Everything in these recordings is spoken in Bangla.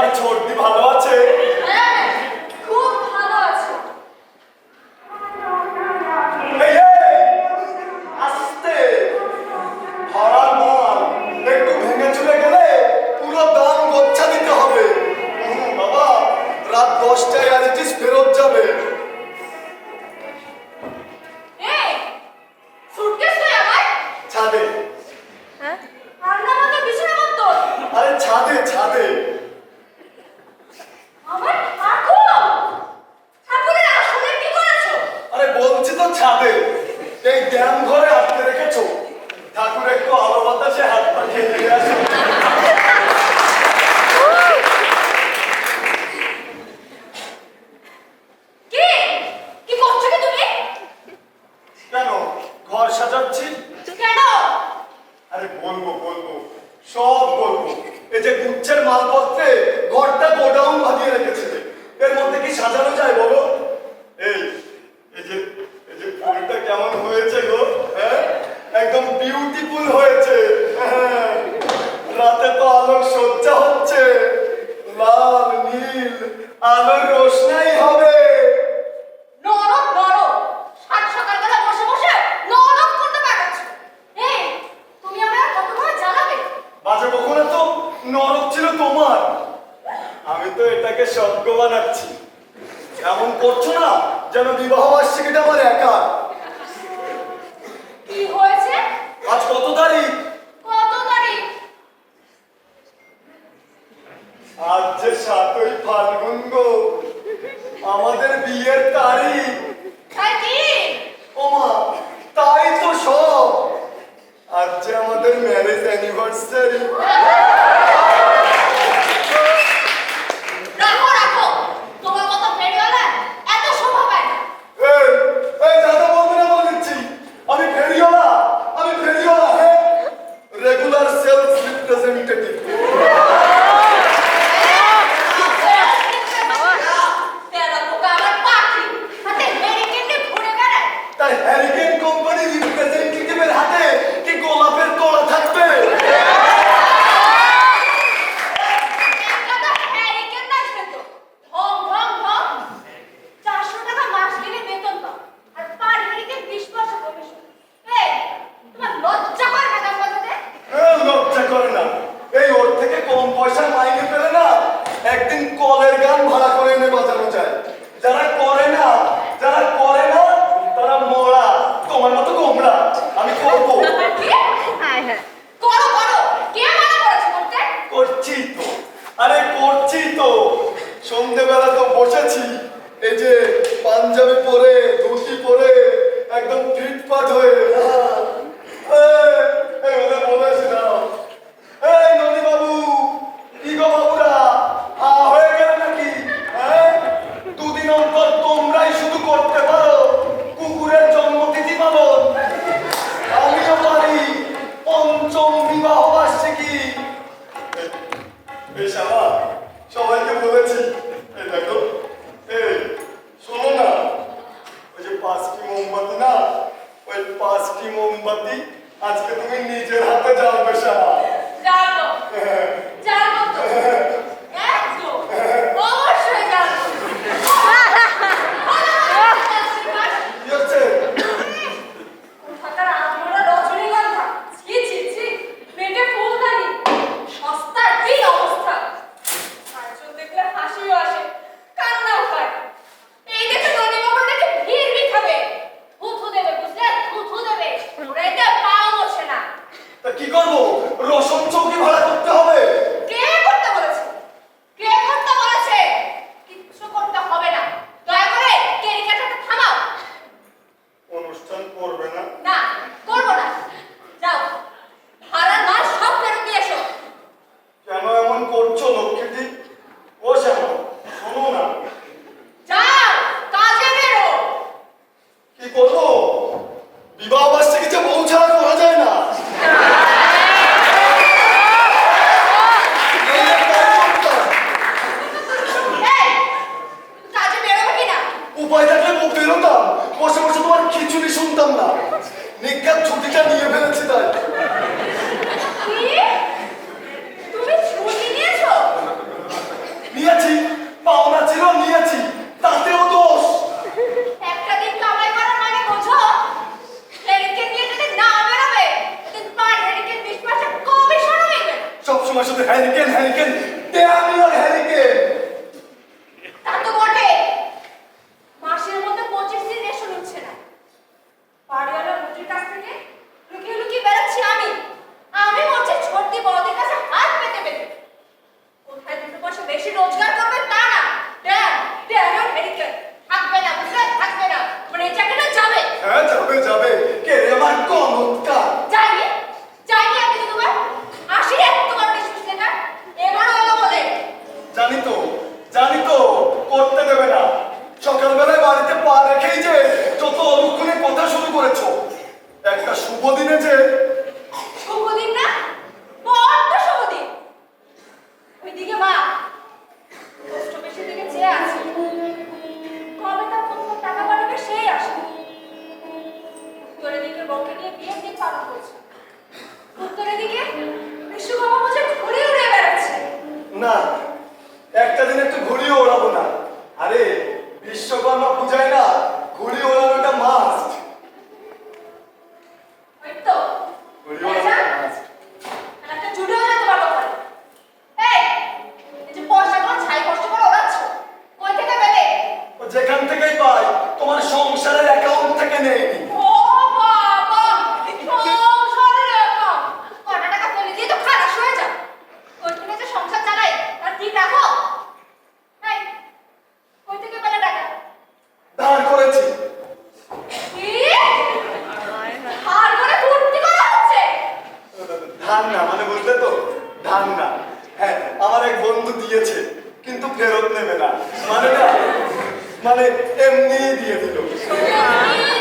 তোমার ছোটদি ভালো আছে? হ্যাঁ, খুব ভালো আছে। এই আস্তে হারার মাল একটু ভেঙে চলে গেলে পুরো দাম গোচ্ছা দিতে হবে। বাবা রাত 10টায় আজ ইটিস ফেরত যাবে। এই সুটকেস কই আমার? ছাদে। রান্না মতো বিছানা মতো। আরে ছাদে ছাদে। আমার ঠাকুর, ঠাকুরের আসলে কি করেছো? আরে বলছি তো ছাদে। এই জ্ঞান ঘরে আটকে রেখেছো। ঠাকুর একটু আলো বাতাসে হাত পাঠিয়ে দিয়ে আসো। কি কি করছো কি তুমি? কেন ঘর সাজাচ্ছি? কেন? আরে বলবো বলবো সব বলবো। এই যে গুচ্ছের মালপত্রে ঘরটা গোডাউন বানিয়ে রেখেছে, এর মধ্যে কি সাজানো যায় বলো? এই এই যে এই যে ফুলটা কেমন হয়েছে গো, হ্যাঁ একদম বিউটিফুল হয়েছে। হ্যাঁ রাতে তো আলোর সজ্জা হচ্ছে, লাল নীল আলোর রোশনাই হবে। নরক নরক সাত সকালবেলা বসে বসে নরক করতে পারছো। এই তুমি আমার কতক্ষণ জ্বালাবে? বাজে বকো না তো, নরক ছিল তোমার, আমি তো এটাকে স্বর্গ বানাচ্ছি। এমন করছো না যেন বিবাহ বার্ষিকীটা আমার একা। কি হয়েছে? আজ কত তারিখ? কত তারিখ? আজ যে 7ই ফাল্গুন গো, আমাদের বিয়ের তারিখ। তাই কি? ওমা তাই তো সব, আজ যে আমাদের ম্যারেজ অ্যানিভার্সারি। রাখো রাখো, তোমার মতো ফেরিওয়ালা এত শোভা পায় না। এই এই দাদা বলবে না বলে দিচ্ছি, আমি ফেরিওয়ালা, আমি ফেরিওয়ালা, হ্যাঁ রেগুলার সেলস রিপ্রেজেন্টেটিভ। তাই হ্যারিকেন কোম্পানি রিপ্রেজেন্টেটিভের হাতে কি গোলাপের তোড়া থাকবে? লজ্জা করে না? এই ওর থেকে কম পয়সা মাইনে পেলে না একদিন কলের গান ভাড়া করে এনে বাজানো যায়। যারা করে না তারা মোড়া, তোমার মতো গোমরা। আমি করবো, করছি তো, আরে করছি তো। সন্ধ্যেবেলা তো বসেছি, এই যে পাঞ্জাবি পরে ধুতি পরে একদম ফিটফাট হয়ে। এই ওদের বলেছি না, এই ননি বাবু, কি গো বাবুরা, হয়ে গেল নাকি? হ্যাঁ 2 দিন অন্তর তোমরাই শুধু করতে পারো কুকুরের জন্মতিথি পালন, আমিও পারি পঞ্চম বিবাহ বার্ষিকী। বেশ আমার সবাইকে বলেছি। এই দেখো, এই শোনো না, ওই যে 5টি মোমবাতি না, ওই 5টি রোজগার করবে তা না। ড্যাম ড্যাম মেডিকেল থাকবে না, বুঝলে, থাকবে না। মানে এই চাকরিটা যাবে। হ্যাঁ যাবে যাবে, কে রে আমার কনকটা? যাইনি যাইনি আমি তোমার আসি রে তোমার ডিসমিস লেটার এবারও এলো বলে। জানি তো করতে দেবে না। সকালবেলায় বাড়িতে পা রেখেই যে যত অলক্ষণে কথা শুরু করেছো, একটা শুভ দিনে যে শুভ দিন না, বড্ড শুভ দিন। ওইদিকে মা পোস্ট অফিসের দিকে চেয়ে আছে, কবে তার প্রথম টাকা পাঠাবে সেই আসে। উত্তরের দিকে বউকে নিয়ে বিয়ের দিন পালন করছে, উত্তরের দিকে বিশ্বকর্মা পুজো ঘুরে উড়ে বেড়াচ্ছে। না, একটা দিন একটু ঘুড়িও ওড়াবো না। আরে বিশ্বকর্মা পূজায় না ঘুড়ি ওড়ানোটা মাস্ট। ওই তো ঘুড়ি ওড়ানোটা মাস্ট। আর একটা জুড়েও যেতে পারবো ওখানে। এই এই যে পয়সাগুলো ছাই কষ্ট করে ওড়াচ্ছ, কই থেকে পেলে? ও যেখান থেকেই পাই, তোমার সংসারের অ্যাকাউন্ট থেকে নেই। ও বাবা, সংসারের অ্যাকাউন্ট কটা টাকা ফেলে দিয়ে তো খালাস হয়ে যাও। ওই কিনে যে সংসার চালাই তার ঠিক রাখো। এই কই থেকে পেলে টাকা? ধার করেছি। কি? আর করে ফুর্তি করা হচ্ছে? ধান না, মানে বুঝলে তো, ধান না। হ্যাঁ, আমার এক বন্ধু দিয়েছে কিন্তু ফেরত নেবে না। মানে না, মানে এমনি দিয়ে দিল।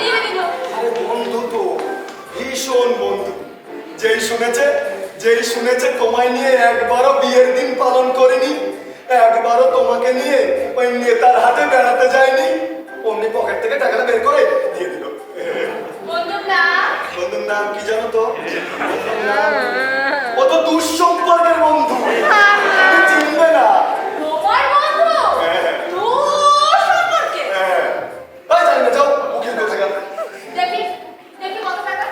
দিয়ে দিল। আরে বন্ধু তো ভীষণ বন্ধু। যেই শুনেছে তোমায় নিয়ে একবারও বিয়ের দিন পালন করিনি, একবারও তোমাকে নিয়ে ওই নেতার হাতে বেড়াতে যায়নি, অমনি পকেট থেকে টাকাটা বের করে দিয়ে দিল। বন্ধুর নাম? বন্ধুর নাম কি জানো তো? বন্ধুর নাম, ও তো দুঃসম্পর্কের বন্ধু, তুমি চিনবে না। তোমার বন্ধু? হ্যাঁ। দূর সম্পর্কে? হ্যাঁ, এই জানি না, যাও উকিল কোথাকার। দেখি দেখি কত টাকা?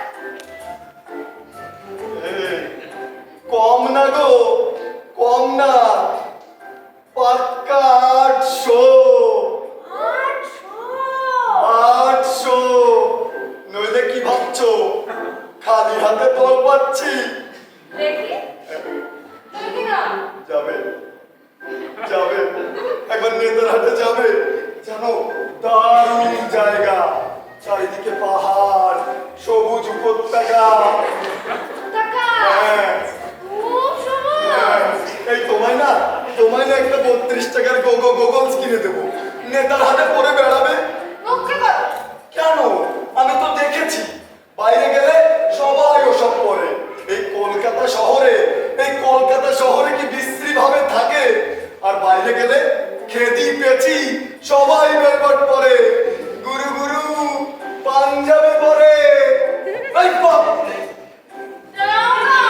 এই, কম না গো, কম না, পাক্কা 800। 800, নইলে কি ভাবছো খালি হাতে বল পাচ্ছি? দেখি দেখি না। যাবে যাবে, একবার নেতার হাটে যাবে, জানো দারুণ জায়গা, চারিদিকে পাহাড়, সবুজ উপত্যকা। টাকা হ্যাঁ, খুব সবুজ। হ্যাঁ, এই তোমায় না একটা 32 টাকার গোগলস কিনে দেবো, নেতার হাতে পরে বেড়াবে। লক্ষ্য করো। কেন? আমি তো দেখেছি বাইরে গেলে সবাই ওসব পরে। এই কলকাতা শহরে কি বিশ্রী ভাবে থাকে, আর বাইরে গেলে খেদি পেঁচি সবাই বেলবট পরে, গুরু গুরু পাঞ্জাবি পরে। এই বাপ, দাও না।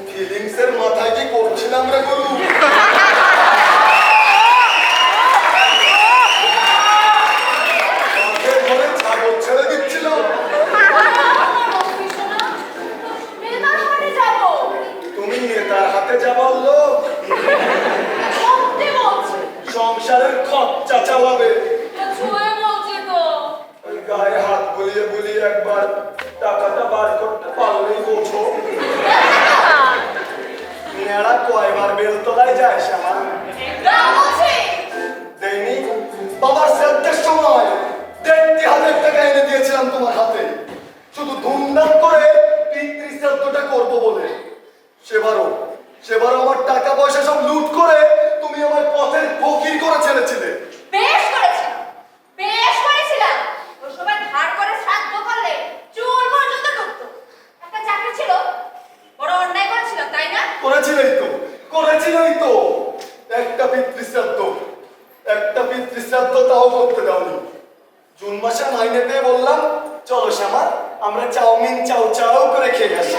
ফিলিংসের মাথায় কি করছিলাম রে গুরু? মাঠের ঘরে ছাগল ছেড়ে দিচ্ছিলাম। নেতার হাটে যাবো। তুমি নেতার হাতে যাবার লোক, সত্যি বলছি। সংসারের খরচা চালাবে। ছুঁয়ে বলছি তো। ওই গায়ে হাত বুলিয়ে বুলিয়ে একবার টাকাটা বার করতে পারলেই বোঝো। নেড়া কয়বার বেলতলায় যায় শ্যামা? দাও বলছি। দেয়নি? বাবার শ্রাদ্ধের সময় 30,000 টাকা এনে দিয়েছিলাম তোমার হাতে, শুধু ধুমধাম করে পিতৃশ্রাদ্ধটা করবো বলে। সেবারও আমার টাকা পয়সা সব লুট করে তুমি আমার পথের ফকির করে ছেড়েছিলে। বেশ করেছিলাম, বেশ করেছিলাম। ওই সময় ধার করে শ্রাদ্ধ করলে চুল পর্যন্ত ডুবতো। একটা চাকরি ছিল, বড় অন্যায় করেছিলাম, তাই না? করেছিলেই তো একটা পিতৃশ্রাদ্ধ তাও করতে দাওনি। জুন মাসে মাইনে পেয়ে বললাম, চলো শ্যামা আমরা চাউমিন চাউ চাউ করে খেয়ে আসি।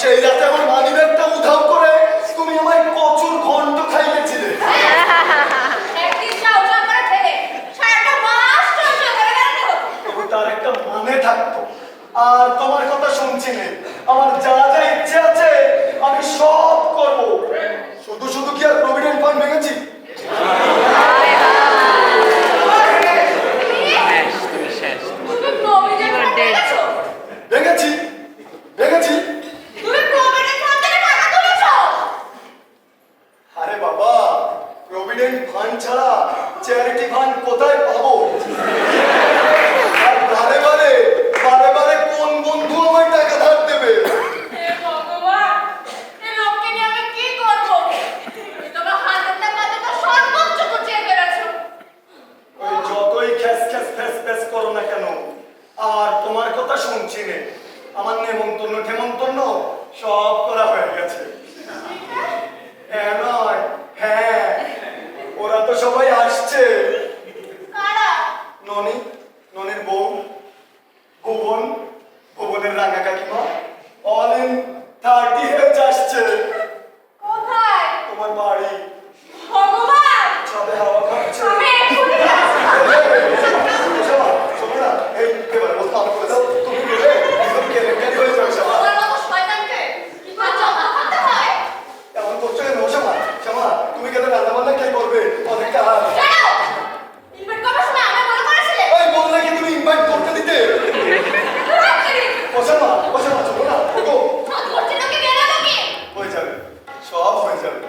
সেই রাতে আমার মানিব্যাগটা উধাও করে তুমি আমায় প্রচুর ঘন্ট খাইয়েছিলে। একদিন চাউচাউ করে খেলে সারাটা মাস চঞ্চল করে বেড়াতে হতো। তবু তার একটা মানে থাকতো। আর তোমার কথা শুনছি নে, আমার যা যা ইচ্ছে আছে আমি সব করব। শুধু কি আর প্রভিডেন্ট ফান্ড ভেঙেছি? তুমি প্রভিডেন্ট ফান্ড পেয়েছো? ভেঙেছি। তুমি প্রভিডেন্ট ফান্ড থেকে টাকা তুলেছো? প্রভিডেন্ট ফান্ড ছাড়া চ্যারিটি ফান্ড কোথায় পাবো? আর বারে বারে বারে বারে কোন বন্ধু আমায় টাকা ধার দেবে? হে ভগবান, এই লোককে নিয়ে আমি কি করবো? তোমার হাতের টাকাতে তো সর্বোচ্চ গুছিয়ে বেড়াচ্ছো। ওই যতই খ্যাস খ্যাস ফ্যাস ফ্যাস করো না কেন, আর তোমার কথা শুনছি নে। আমার নেমন্তন্ন ঠেমন্তন্ন সব করা হয়ে গেছে। হ্যাঁ নয়, হ্যাঁ, ওরা তো সবাই আসছে। কারা? ননি, ননির বউ, ভুবন, ভুবনের রাঙা কাকিমা, অল ইন 30 হেজ আসছে। কোথায়? তোমার বাড়ি ভগবান, ছাদে হাওয়া খাচ্ছে। আমি এক্ষুনি যাচ্ছি। শামা, শোনো না, এই এবারে বসে আম করে দাও। তুমি গেলে একদম কেলেঙ্কারি হয়ে যাবে শামা। তোমার মতো শয়তানকে কি করে জব্দ করতে হয়? এমন করছো কেন শামা? শামা, তুমি গেলে রান্না বান্না কে করবে? অনেক কাজ। কেন? ইনভাইট করার সময় আমায় মনে করেছিলে? এই বললে কি তুমি ইনভাইট করতে দিতে? ও শামা, শোনো না, ওগো। সব করছিল কি বেরোলো কি? হয়ে যাবে, সব হয়ে যাবে।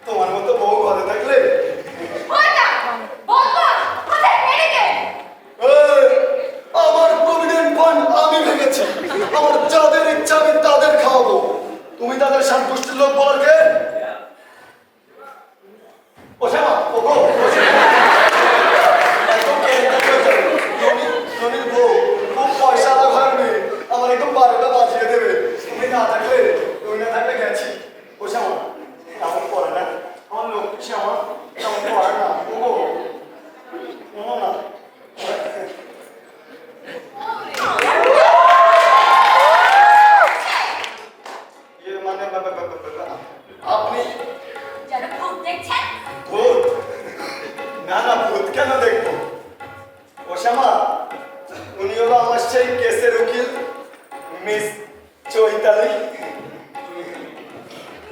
তোমার মতো বউ ঘরে থাকলে। ওইটা, বলবো, কোথায় মেরেকে? এই, আমার প্রভিডেন্ট ফান্ড আমি ভেঙেছি। আমার যাদের ইচ্ছা আমি তাদের খাওয়াবো। তুমি তাদের সন্তুষ্টির লোক বলার কে? ও শ্যামা, ওগো, ও শ্যামা। একদম কেলেঙ্কারি হয়ে যাবে। ননির বউ খুব পয়সাওয়ালা ঘরের মেয়ে। আমার একদম 12টা বাজিয়ে দেবে। তুমি না থাকলে গেছি। ও শ্যামা, এমন করে না। আমার লক্ষ্মী শ্যামা, এমন করে না। ওগো, শোনো না। মানে আপনি যেন ভূত দেখছেন? ভূত? না না, ভূত কেন দেখবো? ও শ্যামা, উনি হলো আমার সেই কেসের উকিল miss Chaitali.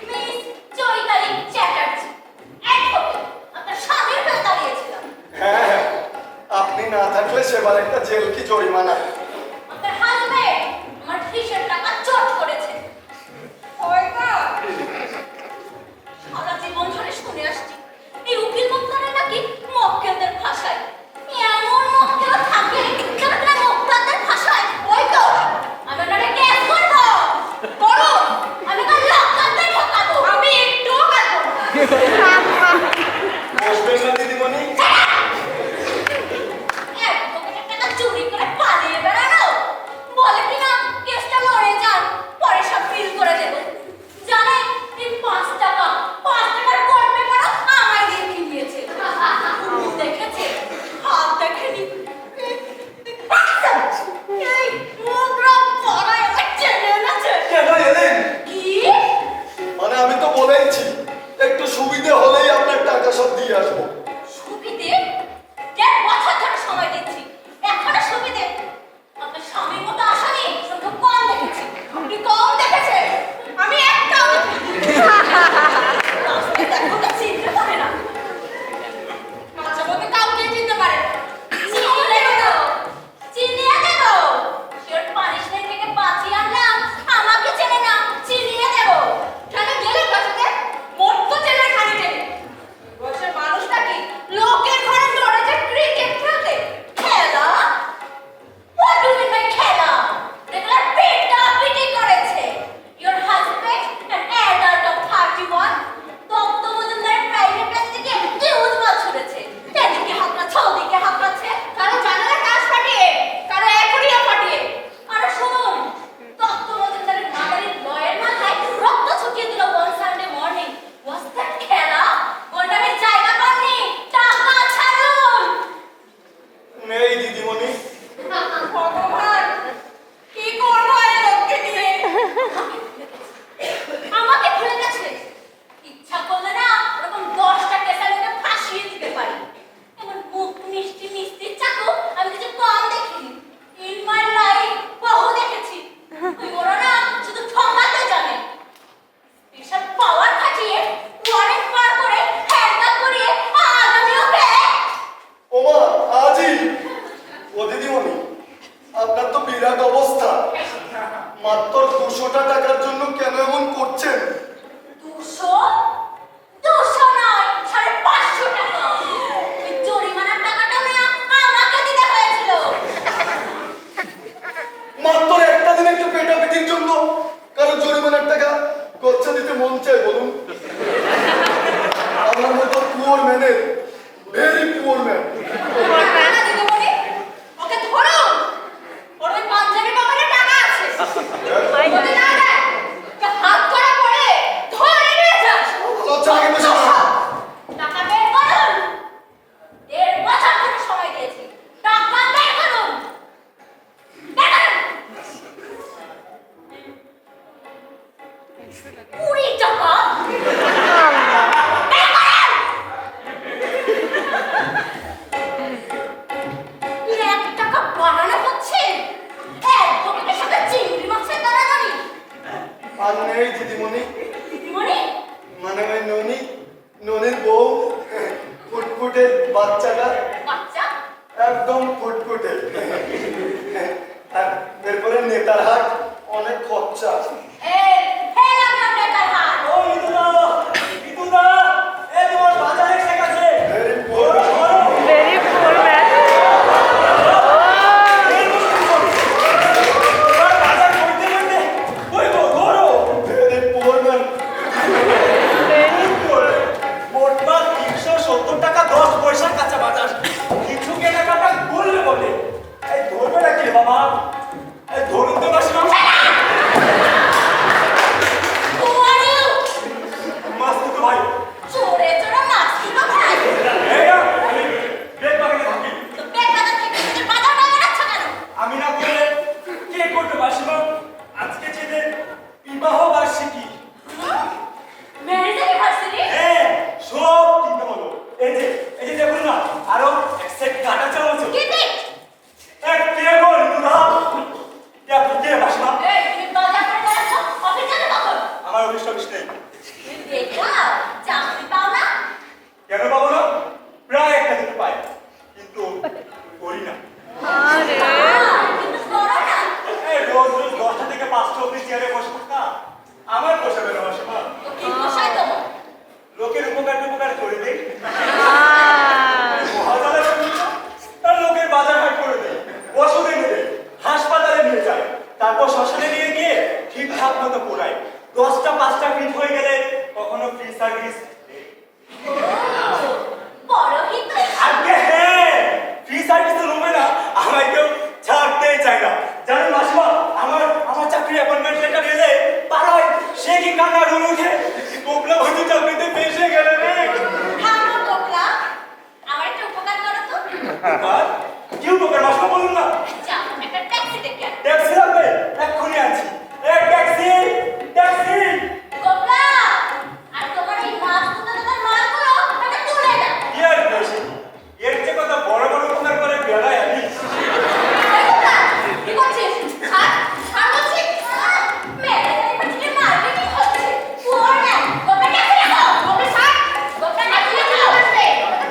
Miss Chaitali Chatterjee. Advocate, আপনার স্বামীর হয়ে দাঁড়িয়েছিলাম। হ্যাঁ, আপনি না থাকলে সেবার একটা জেল কি জরিমানা। আপনার হাজবেন্ড আমার কিসের টাকা চট করেছে। ওইটা সারা জীবন ধরে শুনে আসছি এই উকিল মুক্তারে নাকি মক্কেলদের ভাষায় এমন মক্কেল থাকে যারা কিনা মুক্তাদের ভাষায় ওই তো আমি ওনারে কেস করবো করুন, আমি তো লক্কাতে ঠকাবো, আমি একটুও কাটবো না। বসবেন না দিদিমণি? অ্যাডভোকেটের টাকা চুরি করে পালিয়ে বেড়ানো, বলে কিনা কেসটা লড়ে যান, পরে সব ফিল করে দেবো। জানে এই 5 টাকার কোর্ট পেপারও আমায় দিয়ে কিনিয়েছে। দেখেছে, হাত দেখেনি। এই মুখরা পড়ায় আমার চেনে এনেছে। কেন এলেন? কি? মানে আমি তো বলেইছি একটু সুবিধে হলেই আপনার টাকা সব দিয়ে আসবো। সুবিধে? 1.5 বছর ধরে সময় দিচ্ছি, এখনো সুবিধে? আপনার স্বামীর মতো আসামি শুধু কম দেখেছি। আপনি কম দেখেছে, আমি একটাও দেখিনি। রাস্তায় দেখো তো চিনতে পারে না। মাঝে মধ্যে কাউকে চিনতে পারে না। চিনিয়ে দেবো, চিনিয়ে দেবো। শিওর পানিশমেন্ট থেকে বাঁচিয়ে আনলাম, আমাকে চেনে না, চিনিয়ে দেবো। কেন গেলে বাঁচাতে? মোট তো চেনে খালি চেনে। বয়সের মানুষটা কি হচ্ছে না কিন্তু শালা। টাকা বের করুন। 1.5 বছর ধরে সময় দিয়েছি। টাকা বের করুন। বের করুন। 20 টাকা। বের করুন। 1 টাকা বাড়ানো হচ্ছে। এক পকেটের সাথে চিংড়ি মাছের দাঁড়াদাঁড়ি। আর নেই দিদিমণি, দিদিমণি, মানে ওই ননির বউ, ফুটফুটে বাচ্চাটা, বাচ্চা, একদম ফুটফুটে। আর এরপরে নেতার হাট, অনেক খরচা। এই ফেলা কামড়ে তার হাত। ও ইদুদা, ইদুদা, এই তোমার বাজারে এসে গেছে। Very poor. Very poor man. তোমার বাজার করতে করতে ওই গো ধরো। Very poor man. Very poor. মোটমাট 370 টাকা 10 পয়সার কাঁচা বাজার। কিছু কেনাকাটা করলে বলে। এই ধরবে না কি বাবা? এই ধরুন তো মাসিমা। Who are you? মাস্তি তো ভাই। চোরে চোরে নাচছি তো ভাই। এই না, আমি ব্রেক বাগানে থাকি। তো ব্যাগ বাজার থেকে নিজের বাজার বাজার আচ্ছা কেন? আমি না করলে কে করবে মাসিমা? আজকে যেদের বিবাহ বার্ষিকী। Marriage anniversary? হ্যাঁ, সব কিনতে হলো। এই যে দেখুন না, আরো এক সেট কাটা চামচ। কি দিক? এক কে বল দুধা? আপনি কে মাসিমা? এই তুমি বাজার করে বেড়াচ্ছ, অফিস যাবে কখন? আমার অফিস টফিস নেই। তুমি বেকার, চাকরি পাও না? কেন পাবো না? প্রায় একটা দিতে পাই, কিন্তু করি না। আরে কিন্তু করো না। এই রোজ রোজ 10টা থেকে 5টা অবধি চেয়ারে বসে থাকা আমার পোষাবে না মাসিমা। তো কি পোষায় তোমার? লোকের উপকার করে দেই, ah, মহাজালা শুনছো? আর লোকের বাজার হাট করে দেয়, ওষুধ এনে দেয়, হাসপাতালে নিয়ে যায়, তারপর শ্মশানে নিয়ে গিয়ে ঠিকঠাক মতো পোড়ায়। 10টা 5টা ফিট হয়ে গেলে কখনো ফ্রি সার্ভিস। বড় কিন্তু আগে হ্যাঁ, ফ্রি সার্ভিস তো রুমে না, আমায় কেউ ছাড়তেই চায় না। জানেন মাসিমা, আমার চাকরি অ্যাপয়েন্টমেন্ট লেটার এলে পাড়ায় সে কি কান্না রুল উঠে কোপলা ভর্তি চাকরিতে পেশে গেলে রে। থামো কোকলা। আমার একটা উপকার করো তো। আর কি উপকার মাসিমা বলুন না? যাও, একটা ট্যাক্সি ডেকে আনো। ট্যাক্সি লাগবে? এক্ষুনি আনছি। এই ট্যাক্সি, ট্যাক্সি। কোকলা, আর তোমার এই মাছ দুটোর মালগুলো একটা তুলে দাও। কি আর বেশি? এর যে কথা বড় বড় উপকার করে বেড়ায় আমি। এই কোকলা, কি করছিস? ছাড়, ছাড় বলছি। ম্যারেজ অ্যানিভার্সারি মারবে কি হচ্ছে? ওর না, কোকলা ট্যাক্সি রাখো। কোকলা ছাড়, কোকলা ট্যাক্সি রাখো।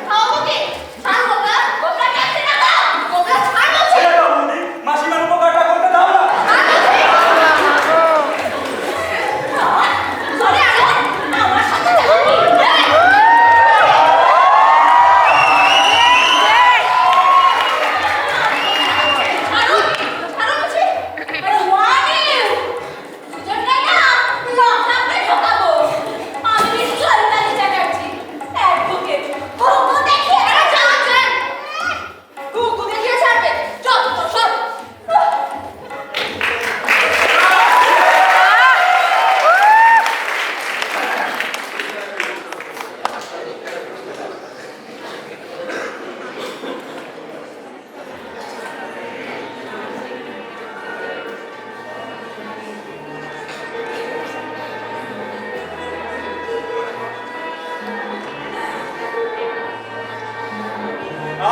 খাওয়াবো কি? ছাড় কোকলা, কোকলা ট্যাক্সি রাখো। কোকলা ছাড় বলছি। ছেড়ে দাও বৌদি, মাসিমার উপকারটা করতে দাও না। চলে আনো, আমার সাথে যাবি। ছাড়ো, ছাড়ো বলছি। আরে ওয়ানিউ, দুজনকে না লকআপে ঢোকাবো। আমি নিশ্চয়ই তালি চাটাচ্ছি। অ্যাডভোকেট, ঘুঘু দেখিয়ে ছাড়ছেন। ঘুঘু দেখিয়ে ছাড়বে, যত তো সব।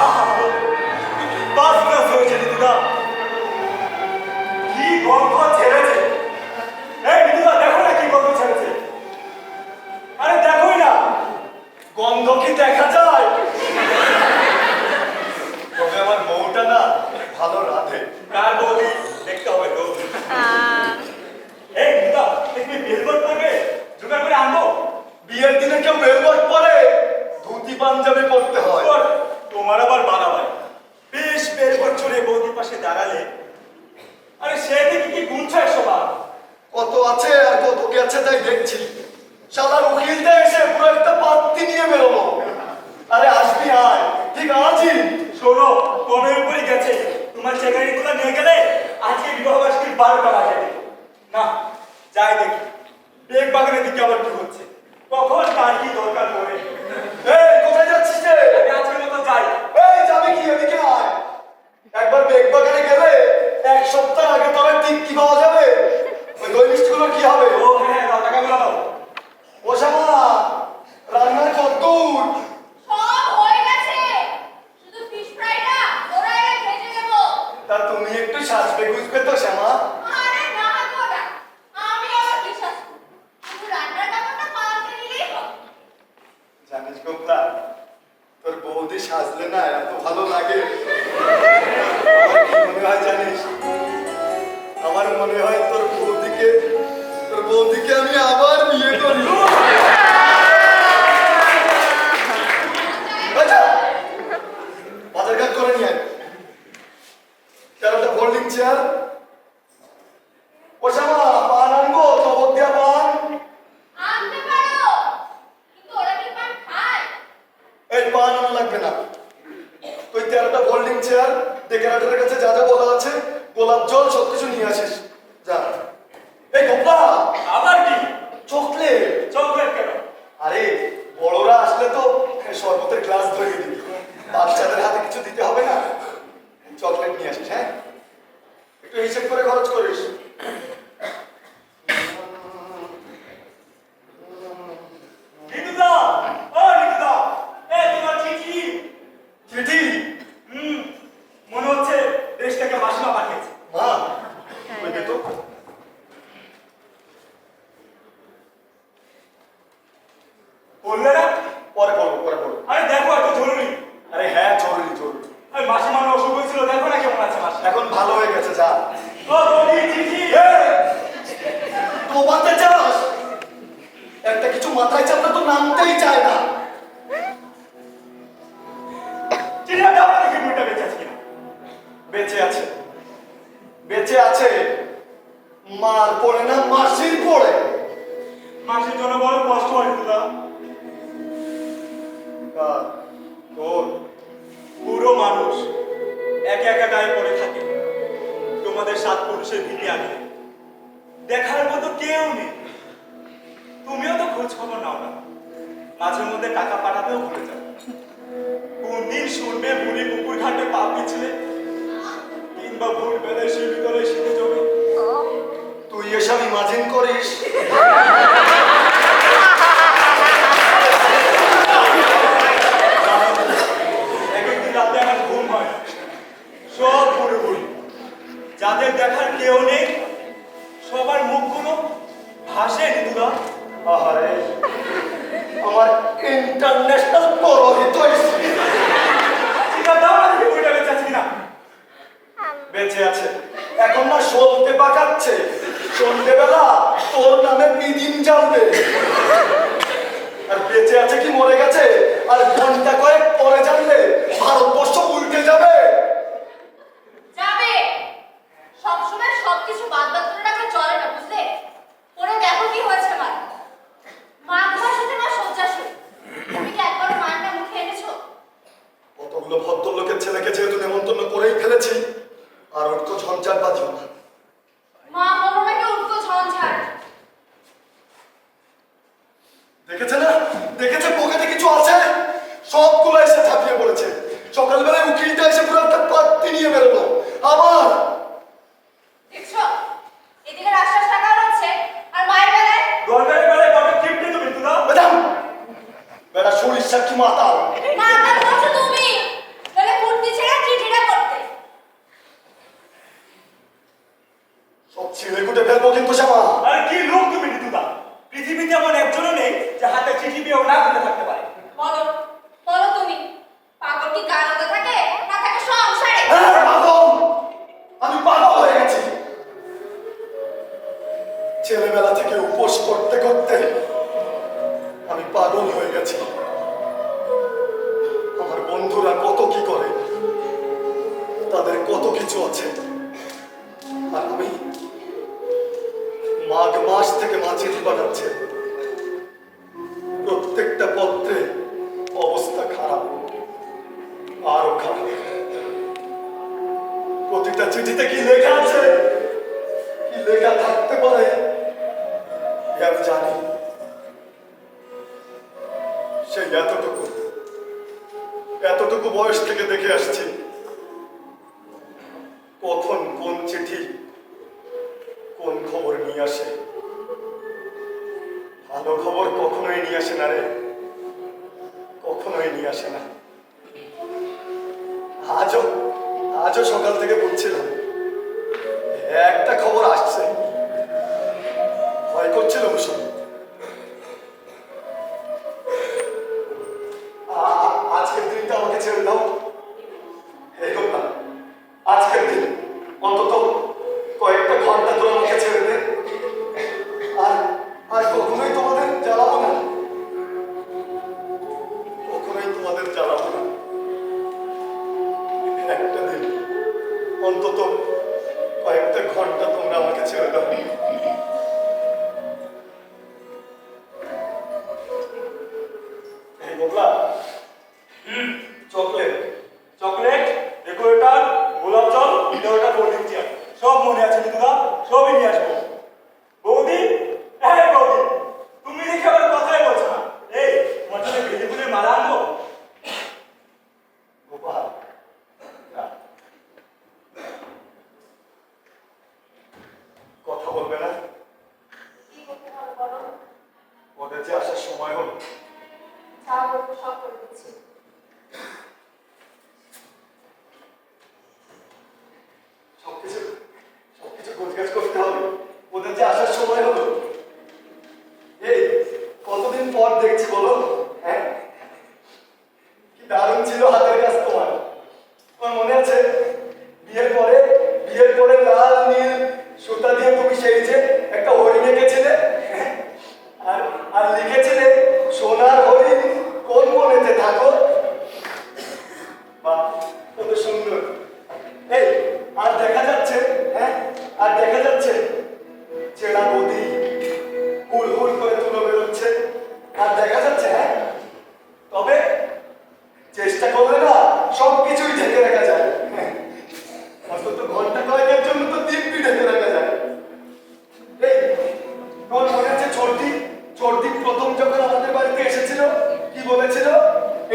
আহা, বাস ক্লাস হয়েছে দিদা। কি গন্ধ ছেড়েছে! এই দিদা দেখো না কি গন্ধ ছেড়েছে। আরে দেখোই না। গন্ধ কি দেখা যায়? তবে আমার বউটা না ভালো রাধে। কার বৌদি দেখতে হবে তো। ah, এই দিদা তুমি বেলবোর্ড করবে, জোগাড় করে আনবো। বিয়ের দিনে কেউ বেলবট পরে? ধুতি পাঞ্জাবি পরতে হয়। তোর তোমার আবার বাড়াবাই। বেশ বেলবোর্ড চড়ে বৌদির পাশে দাঁড়ালে, আরে সে থেকে কি গুনছে সবার। কত আছে আর কত গেছে তাই দেখছি। শালার উকিলটা এসে পুরো একটা পাত্তি নিয়ে বেরোলো। আরে আসবি আয়, ঠিক আজই। শোনো, কমের উপরে গেছে। তোমার চেকারিগুলো নিয়ে গেলে আজকে বিবাহ বার্ষিকীর 12টা বাজে। না, যাই দেখি ব্রেক বাগানের দিকে আবার কি হচ্ছে। কখন গান কি দরকার পড়ে। এই কোথায় যাচ্ছিস রে? আমি আজকের মতো যাই। এই যাবি কি? এদিকে আয়। একবার বেগ বাগানে গেলে এক সপ্তাহ আগে তবে ঠিক কি পাওয়া যাবে? ওই দই মিষ্টিগুলো কি হবে? ও হ্যাঁ, দাও টাকাগুলো দাও। ও শ্যামা, রান্নার কদ্দূর? সব হয়ে গেছে, শুধু ফিশ ফ্রাইটা ওরা এনে ভেজে দেবো। তা তুমি একটু সাজবে গুজবে তো শ্যামা। আরে না গো না, আমি আবার বিশ্বাস করি, শুধু রান্নার ব্যাপারটা পাল্টে নিলেই হবে। জানিস গোপলা, তোর বৌদি সাজলে না এত ভালো লাগে। আমার কি মনে হয় জানিস? আমার মনে হয় তোর বৌদিকে আমি আবার বিয়ে করি। আচ্ছা, বাজার ঘাট করে নিয়ে আয়। তেরোটা ফোল্ডিং চেয়ার। ও শ্যামা, পান আনবো? তবক দিয়া পান। আনতে পারো, কিন্তু ওরা কি পান খায়? এই পান আনা লাগবে না। তুই 13টা ফোল্ডিং চেয়ার, ডেকোরেটরের কাছে যা যা বলা আছে, গোলাপ জল সবকিছু নিয়ে আসিস। যা। এই গোপা, আবার কি? চকলেট। চকলেট কেন? আরে বড়রা আসলে তো শরবতের গ্লাস ধরিয়ে দিবি, বাচ্চাদের হাতে কিছু দিতে হবে না। চকলেট নিয়ে আসিস। হ্যাঁ, একটু হিসেব করে খরচ করিস। নিতুদা, ও নিতুদা, এই তোমার চিঠি। চিঠি? মনে হচ্ছে দেশ থেকে মাসিমা পাঠিয়েছে। মা, ওই দে তো। বললে না? পরে পড়বো, পরে পড়বো। আরে দেখো, এত জরুরি। আরে হ্যাঁ, জরুরি জরুরি। আরে মাসিমার অসুখ হয়েছিল, দেখো না কেমন আছে মাসি। এখন ভালো হয়ে গেছে, যা। ও বৌদি, চিঠি। তোমাতে চাস? একটা কিছু মাথায় চাপলে তো নামতেই চায় না। চিঠিটা দাও দেখি বইটা বেঁচে আছে কিনা। বেঁচে আছে, বেঁচে আছে। মার পড়ে না, মাসির পড়ে। মাসির জন্য বড় কষ্ট হয় নিতুদা। কার? তোর? পুরো মানুষ একা একা গায়ে পড়ে থাকে তোমাদের 7 পুরুষের ভিড়ে আগে। দেখার মতো কেউ নেই। তুমিও তো খোঁজ খবর নাও না, মাঝে মধ্যে টাকা পাঠাতেও ভুলে যাও। কোন দিন শুনবে বুড়ি পুকুর ঘাটে পা পিছলে, কিংবা ভোর বেলায় শিবিতলে শীতে জমে। তুই এসব ইমাজিন করিস? একদিন রাতে আমার ঘুম হয় না। সব বুড়ো বুড়ি, যাদের দেখার কেউ নেই, সবার মুখগুলো ভাসে নিতুদা। আহারে, আমার ইন্টারন্যাশনাল পরোহিত স্ত্রী। চিঠা দাও না দেখি বইটা বেঁচে আছে কিনা। বেঁচে আছে। এখন না সলতে পাকাচ্ছে। সন্ধ্যেবেলা তোর নামে বিদিন জ্বালবে। আর বেঁচে আছে কি মরে গেছে আর ঘন্টা কয়েক পরে জানলে ভারতবর্ষ উল্টে যাবে। যাবে, সবসময় সবকিছু বাদ বাদ করে রাখলে চলে না, বুঝলে? পরে দেখো কি হয়েছে মার। মা তোমার সাথে মা শয্যাশায়ী। তুমি কি একবারও মায়ের নাম মুখে এনেছো? কতগুলো ভদ্রলোকের ছেলেকে যেহেতু নেমন্তন্ন করেই ফেলেছি, আর ওটকো ঝঞ্ঝাট বাঁধিও না। মা হলো নাকি উঠতো ঝঞ্ঝাট। দেখেছে না, দেখেছে পকেটে কিছু আছে, সবগুলো এসে ঝাঁপিয়ে পড়েছে। সকালবেলায় উকিলটা এসে পুরো একটা পাত্তি নিয়ে বেরোলো। আবার দেখছো, এদিকে রাস্তার টাকা রয়েছে আর মায়ের বেলায় দরকারি বেলায় কবে কিপটে তুমি নিতুদা। ম্যাডাম, বেটা শরীর সাক্ষী মাতাল। মাতাল বলছো তুমি, তাহলে ফুর্তি ছেড়ে চিঠিটা করতে। সব ছিঁড়ে কুটে ফেলবো কিন্তু শ্যামা। আরে কি লোক তুমি নিতুদা। পৃথিবীতে এমন একজনও নেই যে হাতে চিঠি পেয়েও না খুলে থাকতে পারে। বলো, বলো তুমি, পাগল কি গানতে থাকে না থাকে সংসারে? হ্যাঁ, পাগল। আমি পাগল হয়ে গেছি। ছেলেবেলা থেকে উপোস করতে করতে আমি পাগল হয়ে গেছি। আমার বন্ধুরা কত কি করে, তাদের কত কিছু আছে, আর আমি মাঘ মাস থেকে মাছির বানাচ্ছে। প্রত্যেকটা পত্রে অবস্থা খারাপ, আরো খারাপ। প্রতিটা চিঠিতে কি লেখা আছে, কি লেখা থাকতে পারে, এ আমি জানি। সেই এতটুকু বয়স থেকে দেখে আসছি কখন কোন চিঠি কোন খবর নিয়ে আসে। ভালো খবর কখনোই নিয়ে আসে না রে, কখনোই নিয়ে আসে না। আজও সকাল থেকে বুঝছিলাম একটা খবর আসছে, ভয় করছিল ভীষণ। আজকের দিনটা আমাকে ছেড়ে দাও, এরকম না। আজকের দিন অন্তত কয়েকটা ঘন্টা ধরে আমাকে ছেড়ে দে, আর কখনোই তোমাদের জ্বালাবো না, কখনোই তোমাদের জ্বালাবো না। একটা দিন অন্তত কয়েকটা ঘন্টা তোমরা আমাকে ছেড়ে দাও। এই বদলা চকলেট চকলেট, ডেকোরেটর, গোলাপ জল, ওটা কোল্ড ড্রিঙ্ক, সব মনে আছে দিদা, সবই নিয়ে আসবো। বৌদি, হ্যাঁ বৌদি, তুমি দেখে আবার কথাই বলছো না। এই তোমার জন্য বেলি ফুলের মালা আনবো। গোপাল, না। কথা বলবে না? কি করতে হবে বলো? ওদের যে আসার সময় হলো। যা বলবো সব করে দিচ্ছি। সবকিছু গোছগাছ করতে হবে, ওদের যে আসার সময় হলো। এই কতদিন পর দেখছি বলো? হ্যাঁ, কি দারুণ ছিল হাতের কাজ তোমার। তোমার মনে আছে বিয়ের পরে লাল নীল সুতা দিয়ে তুমি সেই যে একটা হরিণ এঁকেছিলে, আর লিখেছিলে সোনার হরিণ কোন বনেতে থাকো। বাহ, কত সুন্দর। এই আর দেখা যাচ্ছে, হ্যাঁ, আর দেখা যাচ্ছে চেনা নদী হুল হুল করে তুলো বেরোচ্ছে, আর দেখা যাচ্ছে, হ্যাঁ। তবে চেষ্টা করলে না সবকিছুই ঢেকে রাখা যায়। হ্যাঁ, অন্তত ঘন্টা কয়েকের জন্য তো দিব্যি ঢেকে রাখা যায়। এই তোমার মনে আছে চর্দি প্রথম যখন আমাদের বাড়িতে এসেছিল কি বলেছিল?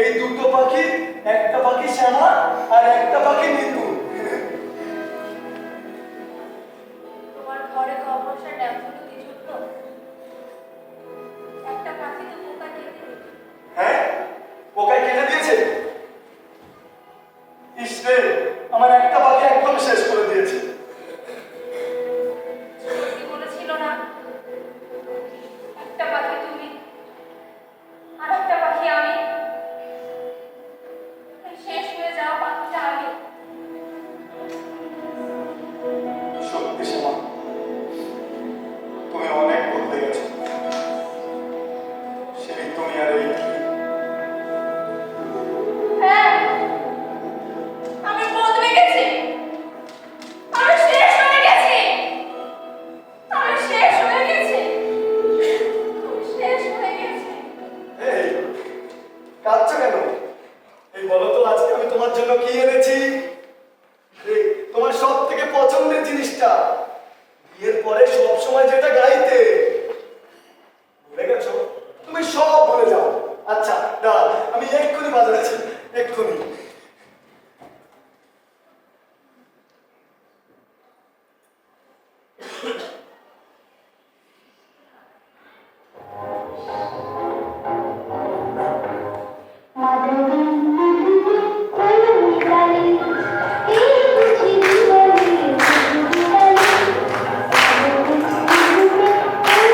এই দুটো পাখি, একটা পাখি শ্যামা আর একটা পাখি নিতু। তোমার ঘরে খবরটা ড্যামগুলো কি জুটলো? একটা পাখি তো পোকা কেটে দিল। হ্যাঁ, পোকায় কেটে দিয়েছে। ইসরে, আমার একটা পাখি একদম শেষ করে দিয়েছে। সত্যি বলেছিল না, একটা পাখি তুমি আর একটা পাখি আমি। এই শেষ হয়ে যাওয়া পাখিটা আমি। সত্যি শ্যামা, তুমি অনেক বদলে গেছো। সেই তুমি আর এই হ্যাঁ, আমি বদলে গেছি। আমি শেষ হয়ে গেছি। আমি শেষ হয়ে গেছি। আমি শেষ হয়ে গেছি। এই কাঁদছো কেন? এই বলো তো, আজকে আমি তোমার জন্য কি এনেছি? এই তোমার সব থেকে পছন্দের জিনিসটা, বিয়ের পরে সব সময় যেটা গাইতে। ভুলে গেছো? তুমি সব ভুলে যাও। আচ্ছা দাঁড়াও, আমি এক্ষুনি বাজাচ্ছি, এক্ষুনি। Thank you.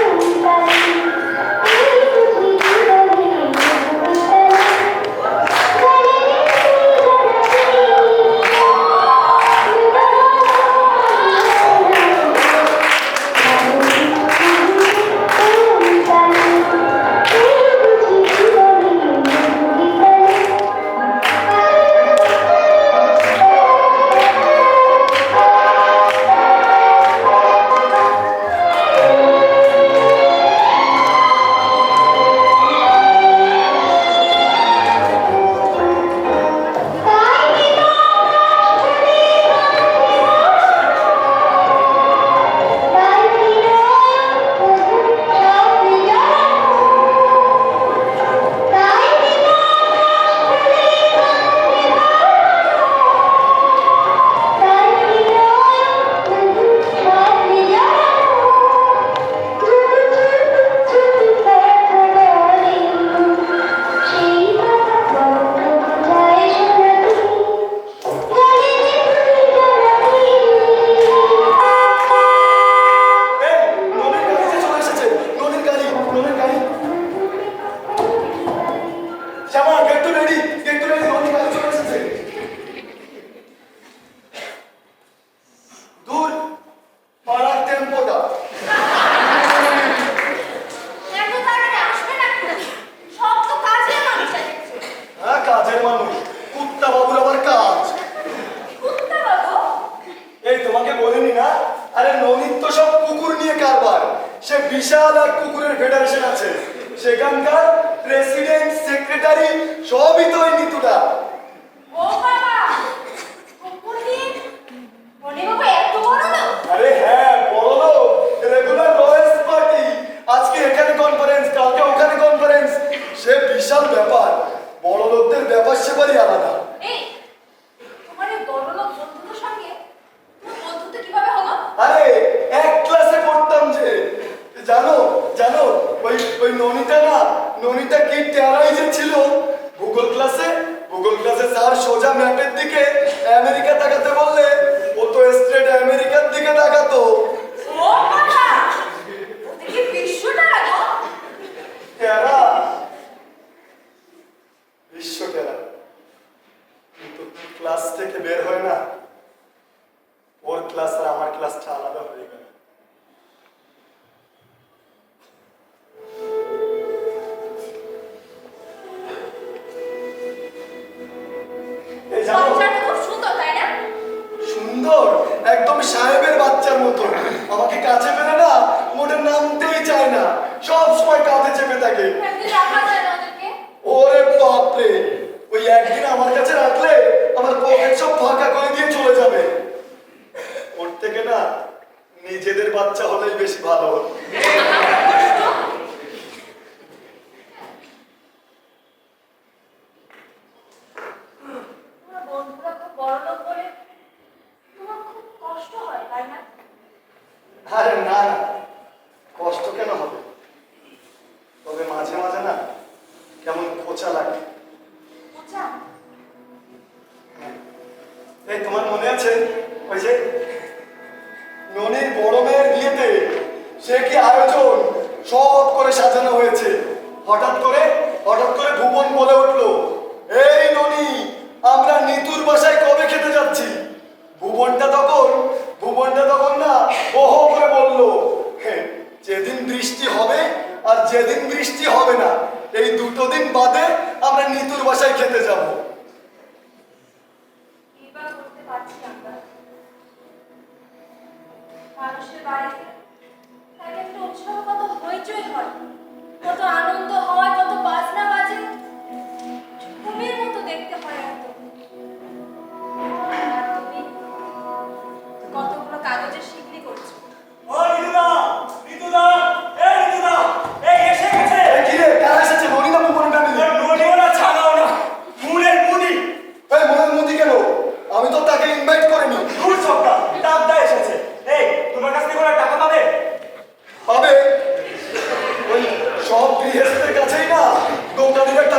Shyama get to ready, অনেক আগে চলে এসেছে। দূর পাড়ার টেম্পোটা। এত তাড়াতাড়ি আসবে না কেন? সব তো কাজের মানুষ আছে। হ্যাঁ কাজের মানুষ, কুত্তা বাবুর আবার কাজ। কুত্তা বাবু? এই তোমাকে বলিনি না, আরে ননিত তো সব কুকুর নিয়ে কারবার। সে বিশাল এক কুকুরের ফেডারেশন আছে, সেখানকার প্রেসিডেন্ট সেক্রেটারি সবই তো এই নিতুটা। ও বাবা, কুকুর নিয়ে মনে বাবা এত বড় লোক? আরে হ্যাঁ বড় লোক, রেগুলার রয়েলস পার্টি, আজকে এখানে কনফারেন্স, কালকে ওখানে কনফারেন্স। সে বিশাল ব্যাপার, বড় লোকদের ব্যাপার সেবারই আলাদা। এই, তোমার এই বড় লোক বন্ধুদের সঙ্গে তোমার বন্ধুত্ব কিভাবে হলো? আরে এক ক্লাসে পড়তাম যে, জানো জানো ওই ননিটা কি টেরাই যে ছিল। ভূগোল ক্লাসে স্যার সোজা ম্যাপের দিকে আমেরিকা তাকাতে বললে ও তো স্ট্রেট আমেরিকার দিকে তাকাতো। ও বাবা, ওদিকে বিশ্বটা রাখো। টেরা, বিশ্ব টেরা, কিন্তু ক্লাস থেকে বের হয় না, ওর ক্লাস আর আমার ক্লাসটা আলাদা হয়ে গেল। এই জানো, বাচ্চাটা খুব সুন্দর, তাই না? সুন্দর, একদম সাহেবের বাচ্চার মতো। আমাকে কাছে পেলে না মোটে নামতেই চায় না, সব সময় কাঁধে চেপে থাকে। একদিন রাখা যায় না ওদেরকে? ওরে বাপরে, ওই একদিন আমার কাছে রাখলে আমার পকেট সব ফাঁকা করে দিয়ে চলে যাবে। ওর থেকে না নিজেদের বাচ্চা হলেই বেশি ভালো হতো। তোমার বন্ধুরা খুব বড় লোক বলে তোমার খুব কষ্ট হয়, তাই না? আরে না না, কষ্ট কেন হবে, তবে মাঝে মাঝে না কেমন খোঁচা লাগে। আচ্ছা, এই তোমার মনে আছে ওই যে ননির বড় মেয়ের বিয়েতে সে কি আয়োজন সব করে সাজানো হয়েছে, হঠাৎ করে ভুবন বলে উঠলো, এই ননি আমরা নিতুর বাসায় কবে খেতে যাচ্ছি। ভুবনটা তখন না ওহো করে বললো, হ্যাঁ, যেদিন বৃষ্টি হবে আর যেদিন বৃষ্টি হবে না এই দুটো দিন বাদে আমরা নিতুর বাসায় খেতে যাবো। কি বা করতে পারছি আমরা? মানুষের বাড়িতে এক একটা উৎসব কত হইচই হয়, কত আনন্দ হয়, কত বাজনা বাজে, ঘুমের মতো দেখতে হয় এত। আর তুমি কতগুলো কাগজের শিকলি করছো। ও নিতুদা, এই এসে গেছে। এই কি রে, কারা এসেছে? ননি না ভুবন ফ্যামিলি? ননিও না, ছানাও না, মুনের মুনি। এই মনের মধ্যে কেন? আমি তো তাকে ইনভাইট করিনি। দূর সবটা টাকা এসেছে। এই তোমার কাছ থেকে কোনো টাকা পাবে? পাবে, ওই সব গৃহস্থের কাছেই না দোকানির একটা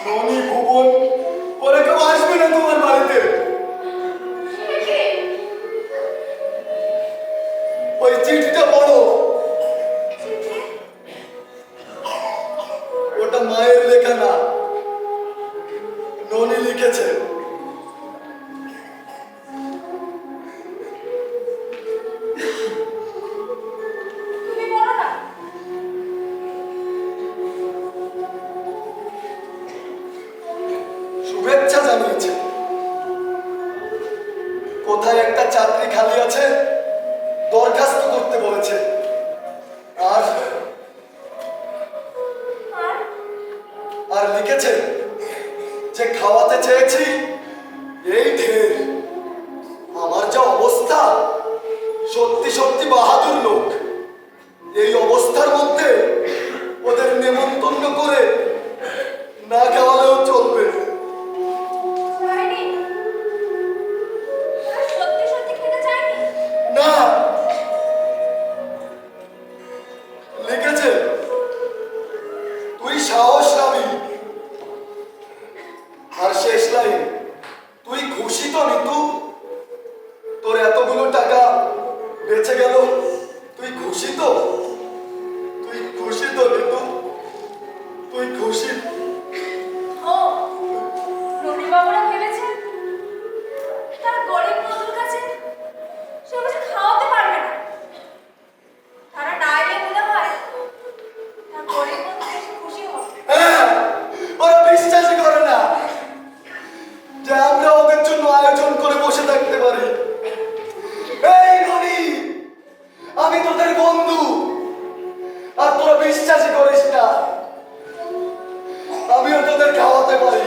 ননি ভুবন ওরা কেউ আসবে না তোমার বাড়িতে। সে কে? ওই চিঠিটা পড়ো, চিঠি? ওটা মায়ের লেখা না, ননি লিখেছে। তুমি বলো না। শুভেচ্ছা জানিয়েছে, কোথায় একটা চাকরি খালি আছে দরখাস্ত করতে বলেছে। আর আর আর লিখেছে যে খাওয়াতে চেয়েছি এই ঢের। আমার যা অবস্থা, সত্যি সত্যি বাহাদুর লোক। এই অবস্থার মধ্যে ওদের নেমন্তন্ন করে না খাওয়ালেও চলবে। চাইনি। আর সত্যি সত্যি খেতে চাইনি। না, লিখেছে তুই সাহস নাবি। আর শেষ লাইন, তুই খুশি তো নিতু? তোর এতগুলো টাকা বেঁচে গেল, তুই খুশি তো? তুই খুশি তো নিতু? তুই খুশি? ও, রবিবাবুরা ভেবেছে তার গরিব বন্ধুর কাছে সে বুঝি খাওয়াতে পারবে না। তারা না এলে মনে হয় তার গরিব বন্ধু বেশি খুশি হবে। হ্যাঁ, ওরা বিশ্বাসই করে না যে আমরা ওদের জন্য আয়োজন করে বসে থাকতে পারি। এই ননি, আমি তোদের বন্ধু, আর তোরা বিশ্বাসই করিস না। আমিও তোদের খাওয়াতে পারি।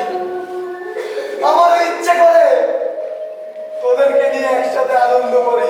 আমারও ইচ্ছে করে তোদেরকে নিয়ে একসাথে আনন্দ করি।